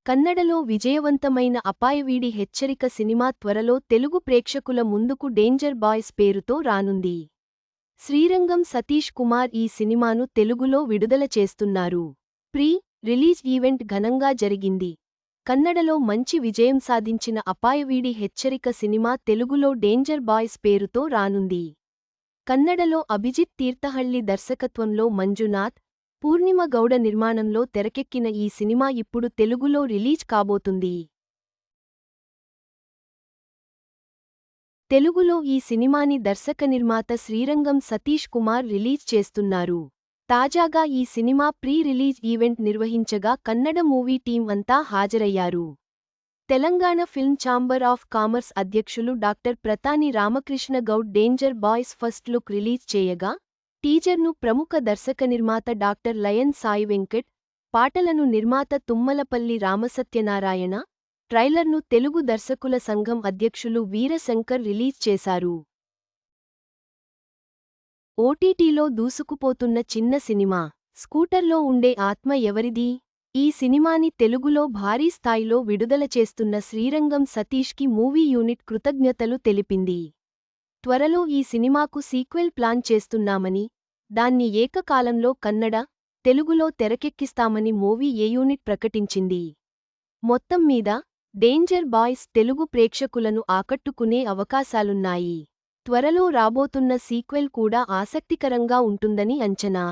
కన్నడలో విజయవంతమైన అపాయవీడి హెచ్చరిక సినిమా త్వరలో తెలుగు ప్రేక్షకుల ముందుకు డేంజర్ బాయ్స్ పేరుతో రానుంది. శ్రీరంగం సతీష్ కుమార్ ఈ సినిమాను తెలుగులో విడుదల చేస్తున్నారు. ప్రీ రిలీజ్ ఈవెంట్ ఘనంగా జరిగింది. కన్నడలో మంచి విజయం సాధించిన అపాయవీడి హెచ్చరిక సినిమా తెలుగులో డేంజర్ బాయ్స్ పేరుతో రానుంది. కన్నడలో అభిజిత్ తీర్థహళ్లి దర్శకత్వంలో మంజునాథ్, పూర్ణిమ గౌడ నిర్మాణంలో తెరకెక్కిన ఈ సినిమా ఇప్పుడు తెలుగులో రిలీజ్ కాబోతుంది. తెలుగులో ఈ సినిమాని దర్శక నిర్మాత శ్రీరంగం సతీష్ కుమార్ రిలీజ్ చేస్తున్నారు. తాజాగా ఈ సినిమా ప్రీ రిలీజ్ ఈవెంట్ నిర్వహించగా కన్నడ మూవీ టీం అంతా హాజరయ్యారు. Telangana film chamber of commerce అధ్యక్షులు doctor Pratani Ramakrishna Goud danger boys first look release చేయగా, టీజర్ను ప్రముఖ దర్శక నిర్మాత డాక్టర్ లయన్ సాయి వెంకట్, పాటలను నిర్మాత తుమ్మలపల్లి రామసత్యనారాయణ, ట్రైలర్ను తెలుగు దర్శకుల సంఘం అధ్యక్షులు వీరశంకర్ రిలీజ్ చేశారు. ఓటీటీలో దూసుకుపోతున్న చిన్న సినిమా స్కూటర్లో ఉండే ఆత్మ ఎవరిది? ఈ సినిమాని తెలుగులో భారీ స్థాయిలో విడుదల చేస్తున్న శ్రీరంగం సతీష్కి మూవీ యూనిట్ కృతజ్ఞతలు తెలిపింది. త్వరలో ఈ సినిమాకు సీక్వెల్ ప్లాన్ చేస్తున్నామని, దాన్ని ఏకకాలంలో కన్నడ, తెలుగులో తెరకెక్కిస్తామని మూవీ యూనిట్ ప్రకటించింది. మొత్తం మీద డేంజర్ బాయ్స్ తెలుగు ప్రేక్షకులను ఆకట్టుకునే అవకాశాలున్నాయి. త్వరలో రాబోతున్న సీక్వెల్ కూడా ఆసక్తికరంగా ఉంటుందని అంచనా.